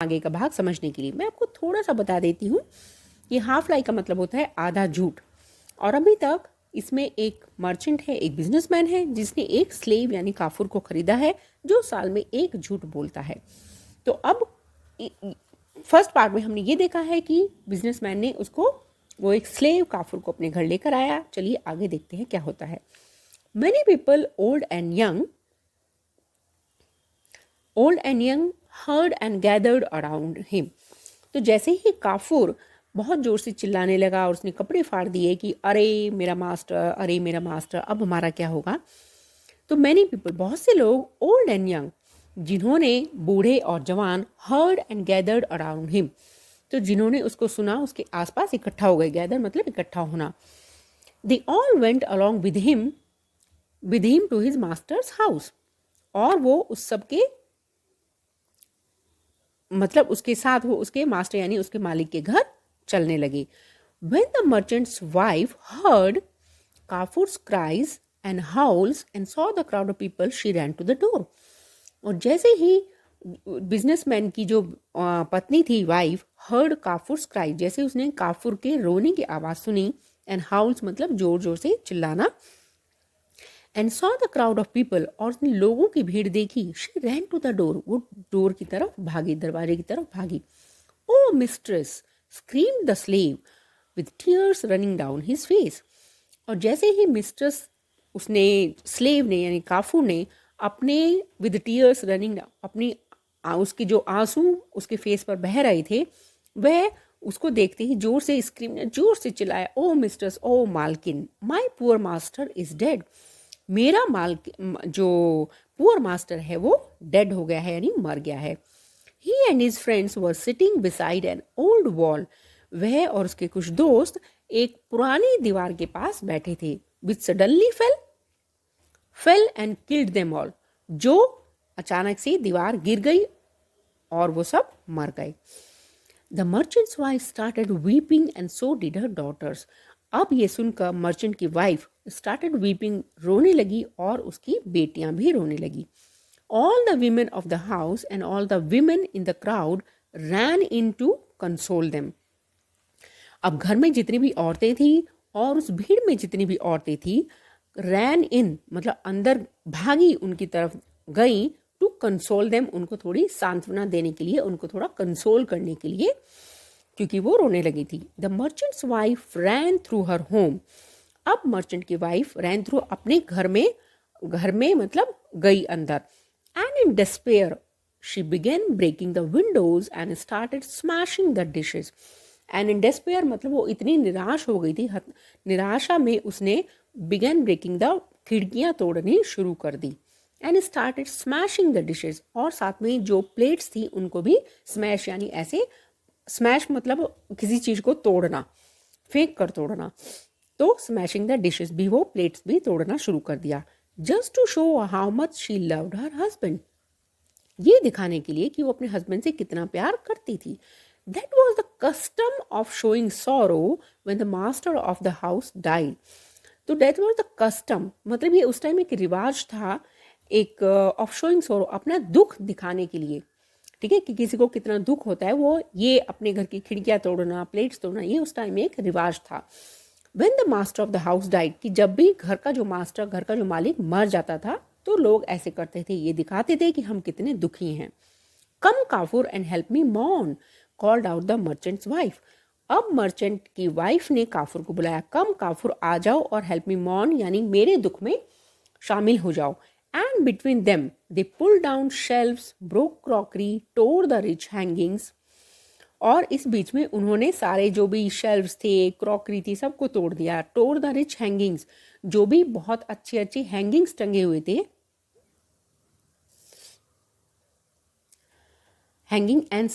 आगे का भाग समझने के लिए मैं आपको थोड़ा सा बता देती हूँ। ये हाफ लाई का मतलब होता है आधा झूठ। और अभी तक इसमें एक मर्चेंट है, एक बिजनेसमैन है जिसने एक स्लेव यानी काफुर को खरीदा है जो साल में एक झूठ बोलता है। तो अब फर्स्ट पार्ट में हमने ये देखा है कि बिजनेसमैन ने उसको, वो एक स्लेव काफुर को अपने घर लेकर आया। चलिए आगे देखते हैं क्या होता है। Many people old and young heard and gathered around him. तो जैसे ही काफुर बहुत जोर से चिल्लाने लगा और उसने कपड़े फाड़ दिए कि अरे मेरा मास्टर, अरे मेरा मास्टर, अब हमारा क्या होगा। तो मैनी पीपल, बहुत से लोग, ओल्ड एंड यंग, जिन्होंने, बूढ़े और जवान, heard and gathered around him, तो जिन्होंने उसको सुना उसके आसपास इकट्ठा हो गए। गैदर मतलब इकट्ठा होना। They all went along with him to his master's house. और वो उस सबके मतलब उसके साथ वो उसके मास्टर यानी उसके मालिक के घर चलने लगे। When the merchant's wife heard Kafur's cries and howls and saw the crowd of people, she ran to the door. और जैसे ही बिजनेसमैन की जो पत्नी थी, वाइफ, हर्ड काफुर्स क्राई, जैसे उसने काफुर के रोने की आवाज़ सुनी, एंड हाउल्स मतलब जोर जोर से चिल्लाना, and saw the crowd of people, और उसने लोगों की भीड़ देखी, she ran to the door, वो डोर की तरफ भागी, दरवाजे की तरफ भागी। Oh mistress, scream the slave with tears running down his face. और जैसे ही मिस्ट्रेस, उसने, स्लेव ने यानी काफूर ने, अपने विद टीयर्स रनिंग, अपनी उसके जो आंसू उसके फेस पर बह रहे थे, वह उसको देखते ही जोर से स्क्रीम ने, जोर से चिल्लाया, ओ मिस्ट्रेस, ओ मालकिन, माई पुअर मास्टर इज डेड। मेरा जो पुअर मास्टर है वो डेड हो गया है यानी मर गया है। He and his friends were sitting beside an old wall. वह और उसके कुछ दोस्त एक पुरानी दीवार के पास बैठे थे। Which suddenly fell and killed them all, जो अचानक से दीवार गिर गई और वो सब मर गए। The merchant's wife started weeping and so did her daughters. अब ये सुनकर मर्चेंट की वाइफ स्टार्टेड वीपिंग, रोने लगी, और उसकी बेटियां भी रोने लगी। All the women of the house and all the women in the crowd ran in to console them. अब घर में जितनी भी औरतें थी और उस भीड़ में जितनी भी औरतें थी, ran in मतलब अंदर भागी, उनकी तरफ गई, टू कंसोल देम, उनको थोड़ी सांत्वना देने के लिए, उनको थोड़ा कंसोल करने के लिए, क्योंकि वो रोने लगी थी। The merchant's wife ran through her home. अब मर्चेंट की वाइफ रैन थ्रू अपने घर में मतलब गई अंदर। And in despair, she began breaking the windows and started smashing the dishes. And in despair मतलब वो इतनी निराश हो गई थी, निराशा में उसने began breaking the, खिड़कियाँ तोड़नी शुरू कर दी, and started smashing the dishes, और साथ में जो प्लेट्स थी उनको भी स्मैश, यानी ऐसे स्मैश मतलब किसी चीज़ को तोड़ना, फेंक कर तोड़ना, तो स्मैशिंग द डिशेस भी, वो प्लेट्स भी तोड़ना शुरू कर दिया। Just to show how much she loved her husband, ये दिखाने के लिए कि वो अपने हस्बैंड से कितना प्यार करती थी। That was the custom of showing sorrow when the master of the house died. तो दैट वॉज द कस्टम मतलब ये उस टाइम एक रिवाज था, एक ऑफ शोइंग सॉरो, अपना दुख दिखाने के लिए, ठीक है, कि किसी को कितना दुख होता है, वो ये अपने घर की खिड़कियाँ तोड़ना, प्लेट्स तोड़ना, ये उस टाइम एक रिवाज था। When the master of the house died, कि जब भी घर का जो मास्टर, घर का जो मालिक मर जाता था, तो लोग ऐसे करते थे, ये दिखाते थे कि हम कितने दुखी हैं। Come Kafur and help me mourn, called out the merchant's wife. अब मर्चेंट की वाइफ ने काफूर को बुलाया, कम काफूर आ जाओ और हेल्प मी मॉर्न यानी मेरे दुख में शामिल हो जाओ। And between them they pull down shelves, broke crockery, tore the rich hangings. और इस बीच में उन्होंने सारे जो भी शेल्व्स थे, क्रॉकरी थी, सबको तोड़ दिया। टोर द रिच हैंगिंग्स, जो भी बहुत अच्छी अच्छी हैंगिंग्स टंगे हुए थे, hanging, and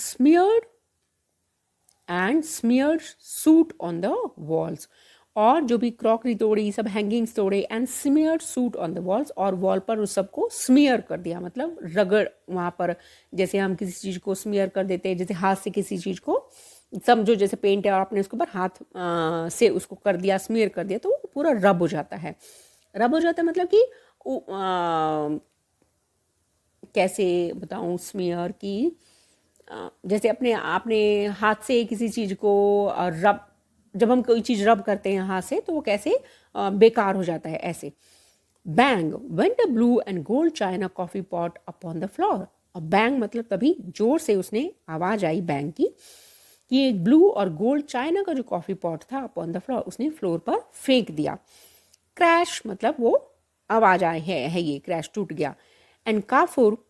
smeared suit on the walls. और जो भी क्रॉकरी तोड़ी, सब हैंगिंग्स तोड़े, and smeared suit on the walls, और वॉल पर उस सबको स्मियर कर दिया, मतलब रगड़, वहाँ पर जैसे हम किसी चीज़ को स्मियर कर देते हैं, जैसे हाथ से किसी चीज़ को, समझो जैसे पेंट है और आपने उसके ऊपर हाथ से उसको कर दिया, स्मियर कर दिया, तो वो पूरा रब हो जाता है। रब हो जाता है मतलब कि कैसे बताऊँ स्मियर की, जैसे अपने आपने हाथ से किसी चीज़ को रब, जब हम कोई चीज़ रब करते हैं हाथ से तो वो कैसे बेकार हो जाता है, ऐसे। Bang went a blue and gold china coffee pot upon the floor। और बैंग मतलब तभी जोर से उसने आवाज़ आई बैंग की कि एक ब्लू और गोल्ड चाइना का जो कॉफ़ी पॉट था अपॉन द फ्लोर उसने फ्लोर पर फेंक दिया। क्रैश मतलब वो आवाज़ आई है ये क्रैश, टूट गया। And Kafur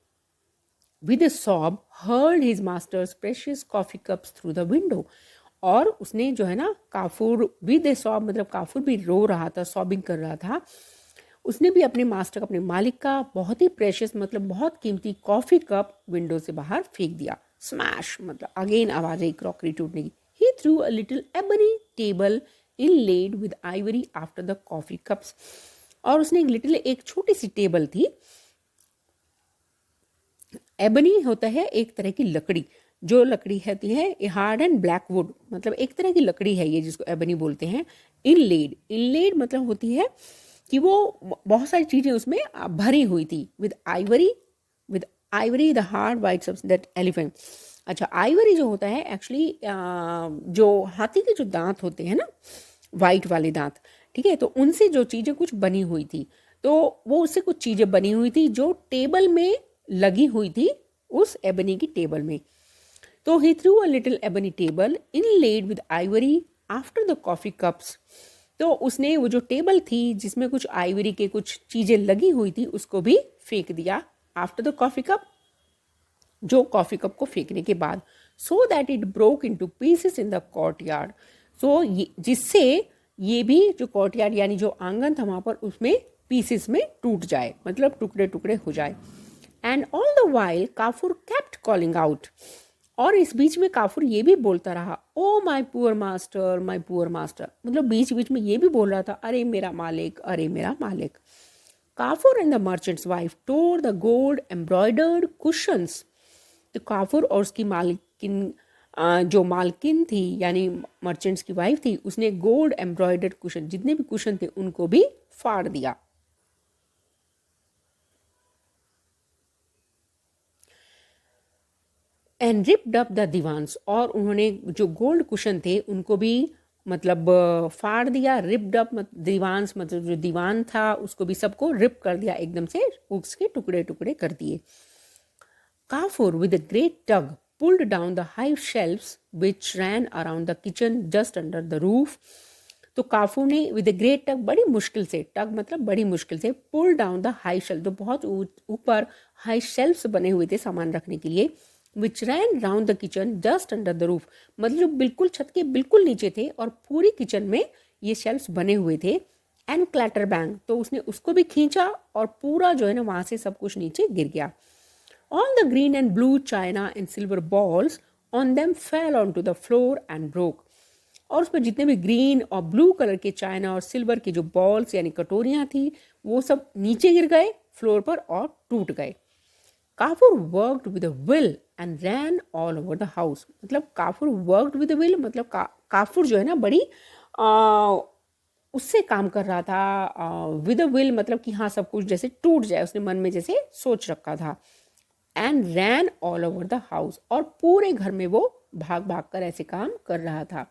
with a sob heard his master's precious coffee cups through the window। और उसने जो है ना, काफूर with a sob मतलब काफूर भी रो रहा था, सॉबिंग कर रहा था। उसने भी अपने मास्टर, अपने मालिक का बहुत ही प्रेशियस मतलब बहुत कीमती कॉफ़ी कप विंडो से बाहर फेंक दिया। स्मैश मतलब अगेन आवाज़ आई क्रॉकरी टूटने की। He threw a little ebony table inlaid with ivory after the coffee cups। और उसने एक छोटी सी टेबल थी। एबनी होता है एक तरह की लकड़ी, जो लकड़ी होती है हार्ड एंड ब्लैक वुड, मतलब एक तरह की लकड़ी है ये जिसको एबनी बोलते हैं। इनलेड मतलब होती है कि वो बहुत सारी चीज़ें उसमें भरी हुई थी। With Ivory the hard white subs that elephant. अच्छा, आइवरी जो होता है एक्चुअली जो हाथी के जो दांत होते हैं ना, वाइट वाले दांत, ठीक है, तो उनसे जो चीज़ें कुछ बनी हुई थी, तो वो उससे कुछ चीज़ें बनी हुई थी जो टेबल में लगी हुई थी, उस एबनी की टेबल में। तो he threw a little ebony table inlaid with ivory after the coffee cups. तो उसने वो जो टेबल थी जिसमें कुछ आइवरी के कुछ चीज़ें लगी हुई थी उसको भी फेंक दिया आफ्टर द कॉफ़ी कप, जो कॉफ़ी कप को फेंकने के बाद। So that it broke into pieces in the courtyard. So जिससे ये भी जो कोर्टयार्ड यानी जो आंगन था वहाँ पर उसमें पीसेस में टूट जाए, मतलब टुकड़े टुकड़े हो जाए। And all the while Kafur kept calling out. और इस बीच में काफूर ये भी बोलता रहा, oh my poor master, my poor master, मतलब बीच बीच में ये भी बोल रहा था, अरे मेरा मालिक, अरे मेरा मालिक। Kafur and the merchant's wife tore the gold embroidered cushions. तो काफूर और उसकी मालकिन, जो मालकिन थी यानी मर्चेंट्स की वाइफ थी, उसने गोल्ड एम्ब्रॉयडर्ड कुशन, जितने भी कुशन थे उनको भी फाड़ दिया। And ripped up the Devans, और उन्होंने जो गोल्ड कुशन थे उनको भी मतलब फाड़ दिया। रिप्ड अप दीवान्स मतलब जो दीवान था उसको भी सबको रिप कर दिया, एकदम से उसके टुकड़े टुकड़े कर दिए। Kafur with a great tug pulled down the high shelves which ran around the kitchen just under the roof. तो काफूर ने विद अ ग्रेट टग, बड़ी मुश्किल से, टग मतलब बड़ी मुश्किल से, pull down the high shelf, तो बहुत ऊपर हाई शेल्फ्स बने हुए थे सामान रखने के लिए। Which ran round the kitchen just under the roof, मतलब जो बिल्कुल छत के बिल्कुल नीचे थे और पूरी किचन में ये शेल्फ्स बने हुए थे। एंड क्लैटर बैंग, तो उसने उसको भी खींचा और पूरा जो है ना वहाँ से सब कुछ नीचे गिर गया। All the green and blue china and silver balls on them fell on to the floor and broke. और उसमें जितने भी ग्रीन और ब्लू कलर के चाइना और सिल्वर की जो बॉल्स यानी कटोरियाँ थी वो सब नीचे गिर गए फ्लोर पर और टूट गए। Kafur worked with a will and ran all over the house. मतलब Kafur worked with a will मतलब काफूर जो है ना बड़ी उससे काम कर रहा था। विद अ विल मतलब कि हाँ सब कुछ जैसे टूट जाए, उसने मन में जैसे सोच रखा था। And ran all over the house, और पूरे घर में वो भाग भाग कर ऐसे काम कर रहा था।